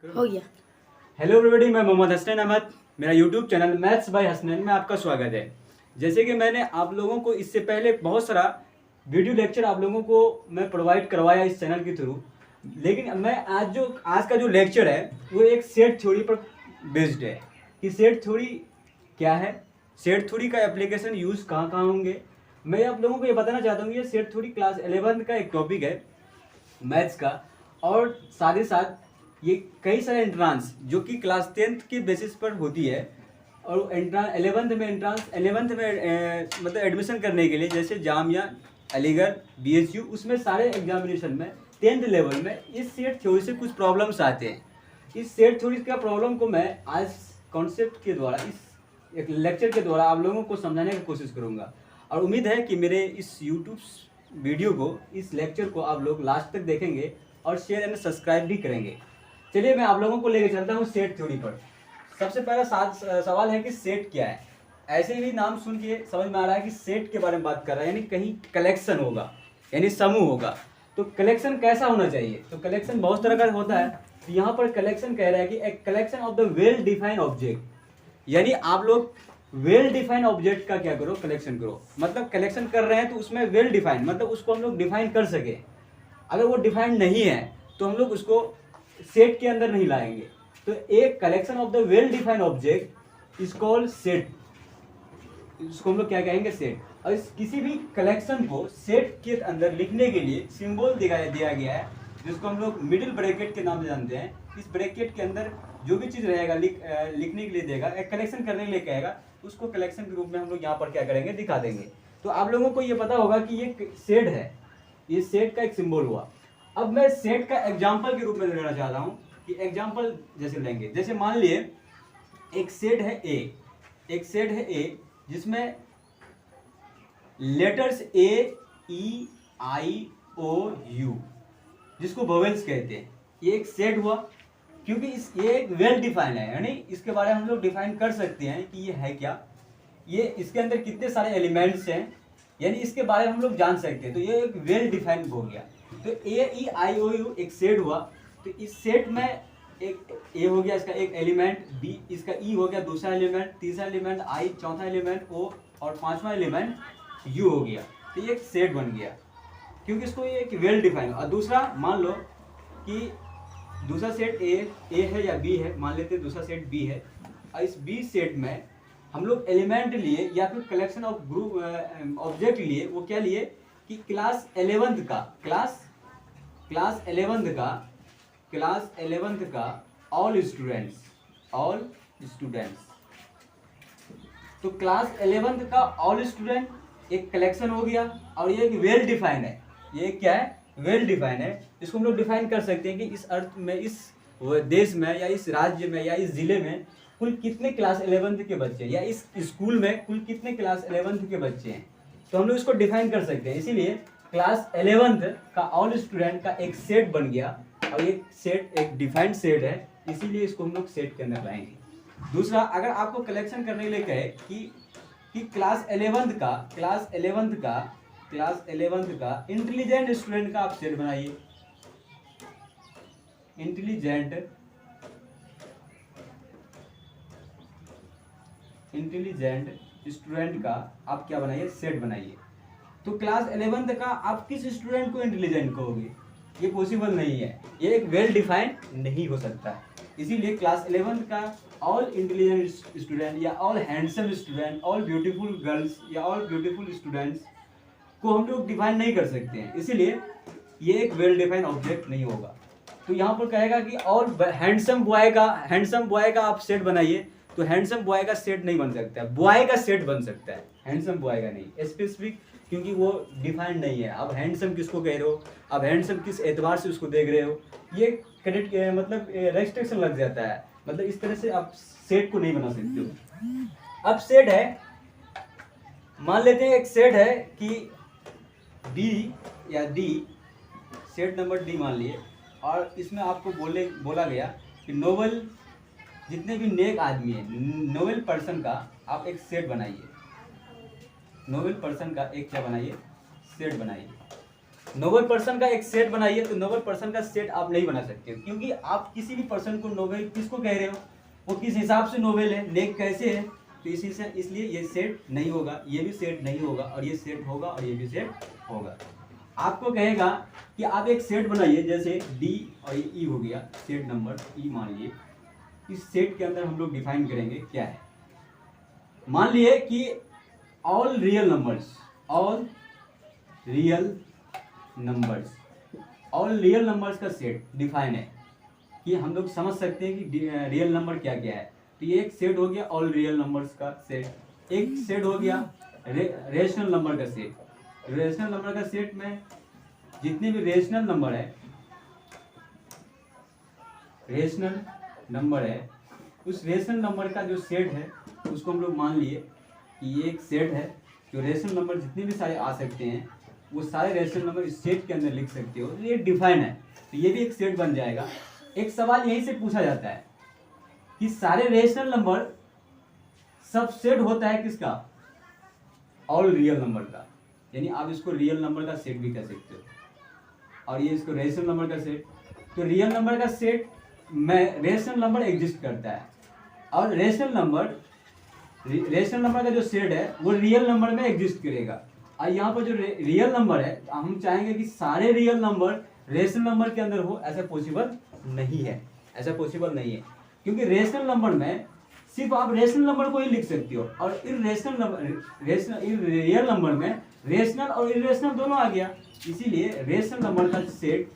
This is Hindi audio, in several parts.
हो गया। हेलो एवरीबॉडी, मैं मोहम्मद हसनैन अहमद। मेरा YouTube channel maths by Hasnain में आपका स्वागत है। जैसे कि मैंने आप लोगों को इससे पहले बहुत सारा वीडियो लेक्चर आप लोगों को मैं प्रोवाइड करवाया इस चैनल के थ्रू, लेकिन मैं आज का जो लेक्चर है वो एक सेट थ्योरी पर बेस्ड है कि सेट थ्योरी क्या है, सेट थ्योरी का एप्लीकेशन यूज़ कहाँ कहाँ होंगे। मैं आप लोगों को ये बताना चाहता हूँ कि ये सेट थ्योरी क्लास 11 का एक टॉपिक है मैथ्स का, और साथ ही साथ ये कई सारे एंट्रांस जो कि क्लास 10th के बेसिस पर होती है, और एंट्रांस 11th में मतलब एडमिशन करने के लिए जैसे जामिया, अलीगढ़, BHU, उसमें सारे एग्जामिनेशन में 10th लेवल में इस सेट थ्योरी से कुछ प्रॉब्लम्स आते हैं। इस सेट थ्योरी का प्रॉब्लम को मैं आज कॉन्सेप्ट के द्वारा, इस एक लेक्चर के द्वारा आप लोगों को समझाने की कोशिश करूँगा, और उम्मीद है कि मेरे इस यूट्यूब वीडियो को, इस लेक्चर को आप लोग लास्ट तक देखेंगे और शेयर एंड सब्सक्राइब भी करेंगे। चलिए मैं आप लोगों को लेकर चलता हूँ सेट थ्योरी पर। सबसे पहला सवाल है कि सेट क्या है। ऐसे ही नाम सुन के समझ में आ रहा है कि सेट के बारे में बात कर रहा है, यानी कहीं कलेक्शन होगा, यानी समूह होगा। तो कलेक्शन कैसा होना चाहिए? तो कलेक्शन बहुत तरह का होता है। तो यहाँ पर कलेक्शन कह रहा है कि एक collection of the well defined object, यानी आप लोग वेल डिफाइंड ऑब्जेक्ट का क्या करो, कलेक्शन करो। मतलब कलेक्शन कर रहे हैं तो उसमें वेल डिफाइंड, मतलब उसको हम लोग डिफाइन कर सके। अगर वो डिफाइंड नहीं है तो हम लोग उसको सेट के अंदर नहीं लाएंगे। तो एक collection of the well defined object is called set, इसको हम लोग क्या कहेंगे, सेट। और इस किसी भी कलेक्शन को सेट के अंदर लिखने के लिए सिंबल दिया गया है, जिसको हम लोग मिडिल ब्रैकेट के नाम से जानते हैं। इस ब्रैकेट के अंदर जो भी चीज़ रहेगा लिखने के लिए देगा, एक कलेक्शन करने के लिए कहेगा, उसको कलेक्शन के रूप में हम लोग यहाँ पर क्या करेंगे, दिखा देंगे। तो आप लोगों को ये पता होगा कि ये सेट है, ये सेट का एक सिंबल हुआ। अब मैं सेट का एग्जाम्पल के रूप में लेना चाह रहा हूँ कि एग्जाम्पल जैसे लेंगे, जैसे मान लिए एक सेट है ए, एक सेट है ए जिसमें लेटर्स AEIOU, जिसको वोवेल्स कहते हैं, ये एक सेट हुआ। क्योंकि ये एक वेल डिफाइन है, यानी इसके बारे में हम लोग डिफाइन कर सकते हैं कि ये है क्या, ये इसके अंदर कितने सारे एलिमेंट्स हैं, यानी इसके बारे में हम लोग जान सकते हैं। तो ये एक वेल डिफाइंड हो गया। तो AEIOU एक सेट हुआ। तो इस सेट में एक ए हो गया, इसका एक एलिमेंट, बी इसका ई हो गया दूसरा एलिमेंट, तीसरा एलिमेंट आई, चौथा एलिमेंट ओ, और पांचवा एलिमेंट यू हो गया। तो ये एक सेट बन गया क्योंकि इसको ये एक वेल डिफाइन। और दूसरा मान लो कि दूसरा सेट ए है या बी है, मान लेते हैं दूसरा सेट बी है, और इस बी सेट में हम लोग एलिमेंट लिए या फिर कलेक्शन ऑफ ग्रुप ऑब्जेक्ट लिए। वो क्या लिए कि क्लास 11th का ऑल स्टूडेंट्स। तो क्लास 11th का ऑल स्टूडेंट एक कलेक्शन हो गया, और ये एक वेल डिफाइन है। ये क्या है? वेल डिफाइन है। इसको हम लोग डिफाइन कर सकते हैं कि इस अर्थ में, इस देश में, या इस राज्य में, या इस जिले में कुल कितने क्लास 11th के बच्चे हैं, या इस स्कूल में कुल कितने क्लास 11th के बच्चे हैं। तो हम लोग इसको डिफाइन कर सकते हैं। इसीलिए क्लास 11th का ऑल स्टूडेंट का एक सेट बन गया, और ये सेट एक डिफाइंड सेट है, इसीलिए इसको हम लोग सेट के अंदर लाएंगे। दूसरा, अगर आपको कलेक्शन करने के लिए कहे कि क्लास 11th का इंटेलिजेंट स्टूडेंट का आप सेट बनाइए। इंटेलिजेंट स्टूडेंट का आप क्या बनाइए, सेट बनाइए। तो क्लास 11th का आप किस स्टूडेंट को इंटेलिजेंट कहोगे? ये पॉसिबल नहीं है, ये एक वेल डिफाइंड नहीं हो सकता। इसीलिए क्लास 11th का ऑल इंटेलिजेंट स्टूडेंट, या all handsome student, all beautiful girls, या ऑल ब्यूटीफुल स्टूडेंट्स को हम लोग डिफाइन नहीं कर सकते हैं। इसीलिए ये एक वेल डिफाइंड ऑब्जेक्ट नहीं होगा। तो यहाँ पर कहेगा कि ऑल हैंडसम बॉय का आप सेट बनाइए। तो हैंडसम बॉय का सेट नहीं बन सकता है, बॉय का सेट बन सकता है, हैंडसम बॉय का नहीं, स्पेसिफिक, क्योंकि वो डिफाइंड नहीं है। अब हैंडसम किसको कह रहे हो, अब हैंडसम किस एतबार से उसको देख रहे हो, ये करेक्ट मतलब रेस्ट्रिक्शन लग जाता है। मतलब इस तरह से आप सेट को नहीं बना सकते हो। अब सेट है, मान लेते हैं एक सेट है कि बी या डी, सेट नंबर डी मान लिए, और इसमें आपको बोला गया कि नोबल, जितने भी नेक आदमी है, नोबल पर्सन का आप एक सेट बनाइए। नोबल पर्सन का एक क्या बनाइए, सेट बनाइए। नोबल पर्सन का एक सेट बनाइए, तो नोबल पर्सन का सेट आप नहीं बना सकते हो, क्योंकि आप किसी भी पर्सन को नोबल किसको कह रहे हो, वो किस हिसाब से नोबल है, नेक कैसे है, तो इसी से इसलिए ये सेट नहीं होगा, ये भी सेट नहीं होगा, और ये सेट होगा, और ये भी सेट होगा। आपको कहेगा कि आप एक सेट बनाइए, जैसे डी और ये ई हो गया, सेट नंबर ई मान लिए। इस सेट के अंदर हम लोग डिफाइन करेंगे क्या है। मान लिए कि all real numbers, all real numbers, all real numbers का सेट डिफाइन है कि हम लोग समझ सकते हैं कि रियल नंबर क्या क्या है। तो ये एक सेट हो गया ऑल रियल नंबर्स का सेट। एक सेट हो गया रेशनल नंबर का सेट। रेशनल नंबर का सेट में जितने भी रेशनल नंबर है, रेशनल नंबर है, उस रेशनल नंबर का जो सेट है उसको हम लोग मान लिए कि ये एक सेट है। जो रेशनल नंबर जितने भी सारे आ सकते हैं वो सारे रेशनल नंबर इस सेट के अंदर लिख सकते हो, ये डिफाइन है, तो ये भी एक सेट बन जाएगा। एक सवाल यहीं से पूछा जाता है कि सारे रेशनल नंबर सब सेट होता है किसका, ऑल रियल नंबर का, यानी आप इसको रियल नंबर का सेट भी कह सकते हो, और ये इसको रेशनल नंबर का सेट। तो रियल नंबर का सेट में रेशनल नंबर एग्जिस्ट करता है, और रेशनल नंबर का जो सेट है वो रियल नंबर में एग्जिस्ट करेगा। और यहाँ पर जो रियल नंबर है, हम चाहेंगे कि सारे रियल नंबर रेशनल नंबर के अंदर हो, ऐसा पॉसिबल नहीं है, ऐसा पॉसिबल नहीं है, क्योंकि रेशनल नंबर में सिर्फ आप रेशनल नंबर को ही लिख सकते हो, और इरेशनल नंबर, रियल नंबर में रेशनल और इरेशनल दोनों आ गया, इसीलिए रेशनल नंबर का सेट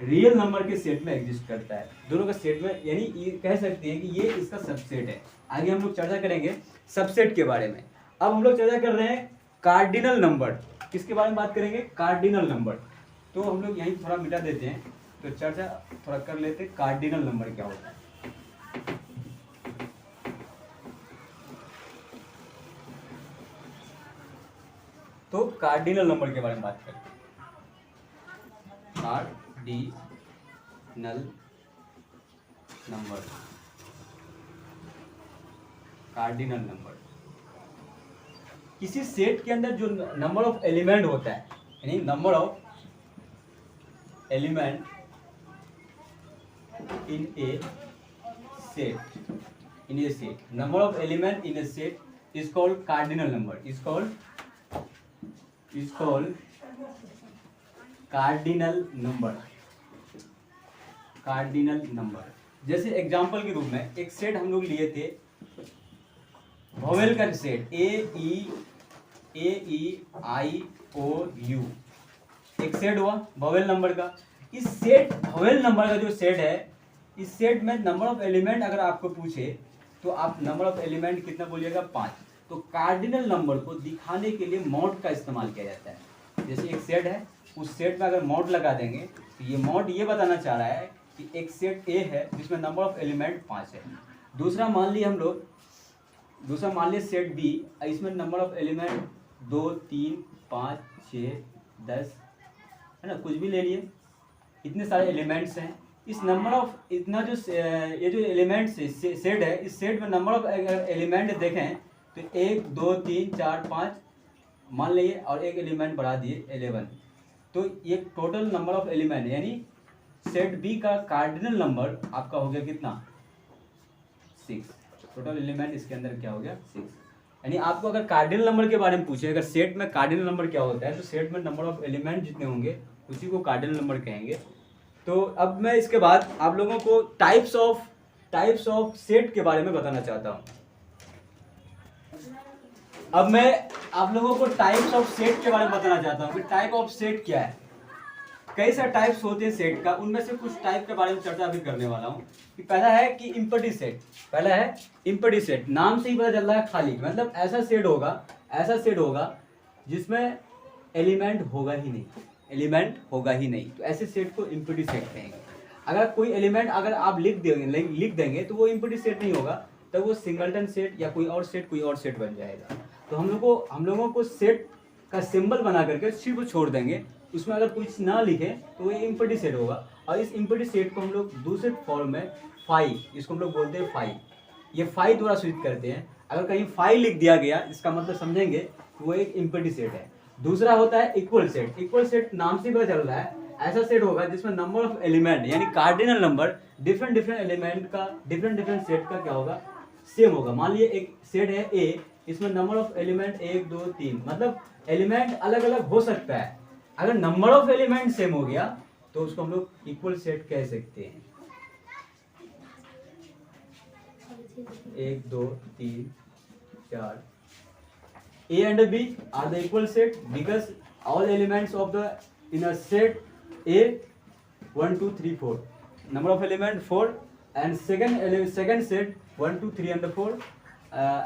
रियल नंबर के सेट में एग्जिस्ट करता है, दोनों का सेट में, यानी ये कह सकते हैं कि ये इसका सबसेट है। आगे हम लोग चर्चा करेंगे सबसेट के बारे में। अब हम लोग चर्चा कर रहे हैं कार्डिनल नंबर, किसके बारे में बात करेंगे, कार्डिनल नंबर। तो हम लोग यहीं थोड़ा मिटा देते हैं, तो चर्चा थोड़ा कर लेते हैं कार्डिनल नंबर क्या होता है। तो कार्डिनल नंबर के बारे में बात करते हैं। कार्डिनल नंबर, कार्डिनल नंबर किसी सेट के अंदर जो नंबर ऑफ एलिमेंट होता है, यानी number of element in A set, number of element in A set is called cardinal number, is called cardinal number, cardinal number. जैसे एग्जांपल के रूप में एक सेट हम लोग लिए थे, वोवेल का set, A E I O U, एक सेट हुआ वोवेल नंबर का। इस सेट वोवेल नंबर का जो सेट है, इस सेट में नंबर ऑफ एलिमेंट अगर आपको पूछे तो आप नंबर ऑफ एलिमेंट कितना बोलिएगा, 5। तो कार्डिनल नंबर को दिखाने के लिए मॉड का इस्तेमाल किया जाता है। जैसे एक सेट है, उस सेट में अगर मॉड लगा देंगे तो ये मॉड ये बताना चाह रहा है कि एक सेट ए है जिसमें नंबर ऑफ एलिमेंट 5 है। दूसरा मान लिए हम लोग, दूसरा मान लिए सेट बी, इसमें नंबर ऑफ एलिमेंट 2 3 5 6 10 है ना, कुछ भी ले लिए, इतने सारे एलिमेंट्स हैं। इस नंबर ऑफ इतना जो ये जो एलिमेंट्स सेट है, इस सेट में नंबर ऑफ एलिमेंट देखें तो 1 2 3 4 5 मान लिए, और एक एलिमेंट बढ़ा दिए 11, तो ये टोटल नंबर ऑफ एलिमेंट, यानी सेट बी का कार्डिनल नंबर आपका हो गया कितना, 6। टोटल एलिमेंट इसके अंदर क्या हो गया, 6। यानी आपको अगर कार्डिनल नंबर के बारे में पूछे, अगर सेट में कार्डिनल नंबर क्या होता है, तो सेट में नंबर ऑफ एलिमेंट जितने होंगे उसी को कार्डिनल नंबर कहेंगे। तो अब मैं इसके बाद आप लोगों को टाइप्स ऑफ सेट के बारे में बताना चाहता हूँ। अब मैं आप लोगों को टाइप्स ऑफ सेट के बारे में बताना चाहता हूँ कि टाइप ऑफ सेट क्या है। कई सारे टाइप्स होते हैं सेट का, उनमें से कुछ टाइप के बारे में चर्चा अभी करने वाला हूँ। कि पहला है कि इम्पटी सेट, पहला है इम्पटी सेट। नाम से ही पता चल रहा है खाली, मतलब ऐसा सेट होगा जिसमें एलिमेंट होगा ही नहीं, तो ऐसे सेट को इम्पटी सेट कहेंगे। अगर कोई एलिमेंट अगर आप लिख देंगे तो वो इम्पटी सेट नहीं होगा, तो वो सिंगलटन सेट या कोई और सेट बन जाएगा। तो हम लोगों को सेट का सिंबल बना करके सिर्फ छोड़ देंगे, उसमें अगर कुछ ना लिखे तो वो इम्पटी सेट होगा। और इस इम्पटी सेट को हम लोग दूसरे फॉर्म में फाई, इसको हम लोग बोलते हैं फाई, ये फाई द्वारा सूचित करते हैं। अगर कहीं फाई लिख दिया गया, इसका मतलब समझेंगे वो एक इम्पटी सेट है। दूसरा होता है इक्वल सेट। इक्वल सेट नाम से पता चल रहा है ऐसा सेट होगा जिसमें नंबर ऑफ एलिमेंट यानी cardinal number different different element का डिफरेंट सेट का क्या होगा, सेम होगा। मान लीजिए एक सेट है ए, इसमें नंबर ऑफ एलिमेंट 1 2 3, मतलब एलिमेंट अलग अलग हो सकता है। अगर नंबर ऑफ एलिमेंट सेम हो गया तो उसको हम लोग इक्वल सेट कह सकते हैं। 1 2 3 4 A and B are the equal set because all elements of the in a set A 1 2 3 4, number of element 4, and second set 1 2 3 and 4,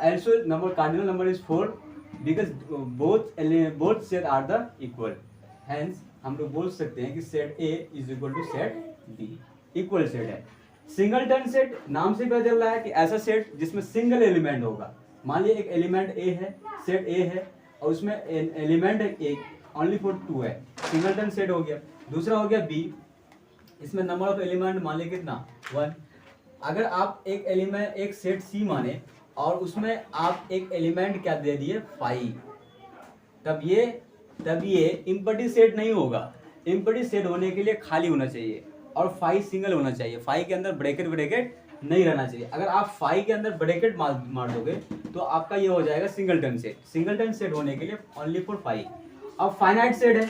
also number cardinal number is 4 because both set are the equal, hence हम लोग बोल सकते हैं कि set A is equal to set B, equal set है। सिंगलटन सेट नाम से पता चल रहा है कि ऐसा सेट जिसमें सिंगल एलिमेंट होगा। मान लीजिए एक एलिमेंट ए है, सेट ए है और उसमें एलिमेंट एक ओनली फॉर 2 है, सिंगलटन सेट हो गया। दूसरा हो गया बी, इसमें नंबर ऑफ एलिमेंट मान लीजिए कितना 1। अगर आप एक एलिमेंट एक सेट सी माने और उसमें आप एक एलिमेंट क्या दे दिए 5, तब ये इम्पटी सेट नहीं होगा। इम्पटी सेट होने के लिए खाली होना चाहिए और 5 सिंगल होना चाहिए, 5 के अंदर ब्रैकेट नहीं रहना चाहिए। अगर आप 5 के अंदर ब्रैकेट मार दोगे तो आपका ये हो जाएगा सिंगलटन सेट। सिंगलटन सेट होने के लिए ओनली फॉर 5। अब फाइनाइट सेट है,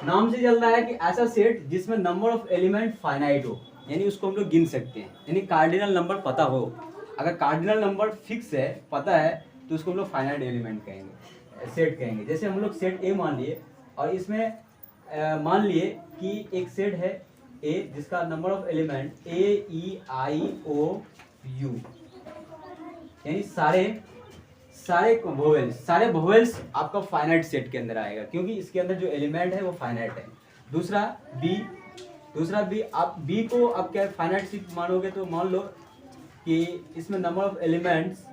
नाम से चल रहा है कि ऐसा सेट जिसमें नंबर ऑफ एलिमेंट फाइनाइट हो, यानी उसको हम लोग गिन सकते हैं, यानी कार्डिनल नंबर पता हो। अगर कार्डिनल नंबर फिक्स है, पता है, तो उसको हम लोग फाइनाइट एलिमेंट कहेंगे, सेट कहेंगे। जैसे हम लोग सेट ए मान लिए और इसमें मान लिए कि एक सेट है ए जिसका नंबर ऑफ एलिमेंट AEIOU, यानी सारे वोवेल्स आपका फाइनाइट सेट के अंदर आएगा, क्योंकि इसके अंदर जो एलिमेंट है वो फाइनाइट है। दूसरा बी, आप बी को आप क्या फाइनाइट सेट मानोगे, तो मान लो कि इसमें number of elements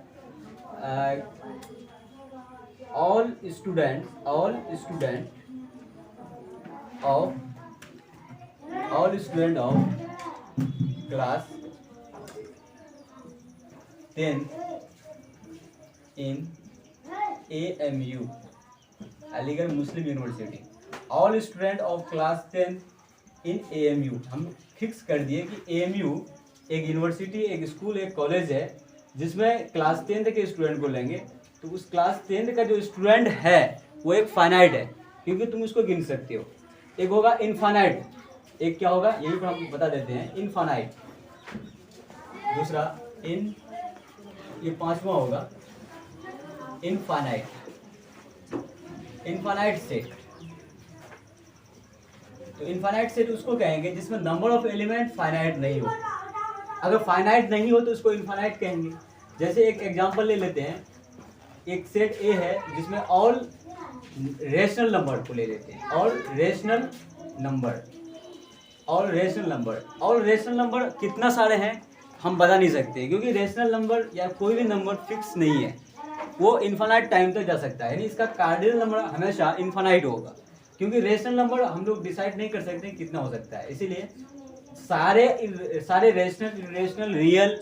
all student of class 10 in AMU, Aligarh Muslim university. All student of class 10 in AMU, हम फिक्स कर दिए कि AMU एक यूनिवर्सिटी, एक स्कूल, एक कॉलेज है जिसमें क्लास 10 के स्टूडेंट को लेंगे। तो उस क्लास 10 का जो स्टूडेंट है वो एक फाइनाइट है, क्योंकि तुम उसको गिन सकते हो। एक होगा इनफाइनाइट, एक क्या होगा यही पर हम बता देते हैं, इनफाइनाइट। दूसरा ये पांचवा होगा इनफाइनाइट सेट। तो इनफाइनाइट सेट उसको कहेंगे जिसमें नंबर ऑफ एलिमेंट फाइनाइट नहीं हो। अगर फाइनाइट नहीं हो तो उसको इनफाइनाइट कहेंगे। जैसे एक एग्जांपल ले लेते हैं, एक सेट ए है जिसमें ऑल रेशनल नंबर को ले लेते हैं, ऑल रेशनल नंबर कितना सारे हैं हम बता नहीं सकते, क्योंकि रेशनल नंबर या कोई भी नंबर फिक्स नहीं है, वो इनफाइनाइट टाइम तक जा सकता है। यानी इसका कार्डिनल नंबर हमेशा इनफाइनाइट होगा, क्योंकि रेशनल नंबर हम लोग डिसाइड नहीं कर सकते कितना हो सकता है। इसीलिए सारे रेशनल रियल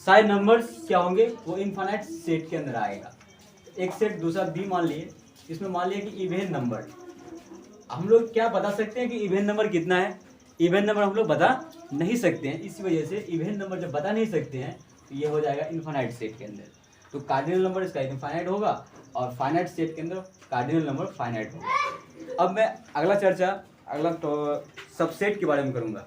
सारे नंबर्स क्या होंगे, वो इनफाइनाइट सेट के अंदर आएगा। एक सेट दूसरा बी मान लिए, इसमें मान लिए कि इवेन नंबर, हम लोग क्या बता सकते हैं कि इवेन नंबर कितना है, इवेन नंबर हम लोग बता नहीं सकते हैं। इसी वजह से इवेन नंबर जब बता नहीं सकते हैं तो ये हो जाएगा इनफाइनाइट सेट के अंदर। तो कार्डिनल नंबर इसका इनफाइनाइट होगा और फाइनाइट सेट के अंदर कार्डिनल नंबर फाइनाइट होगा। अब मैं अगला सबसेट के बारे में करूँगा।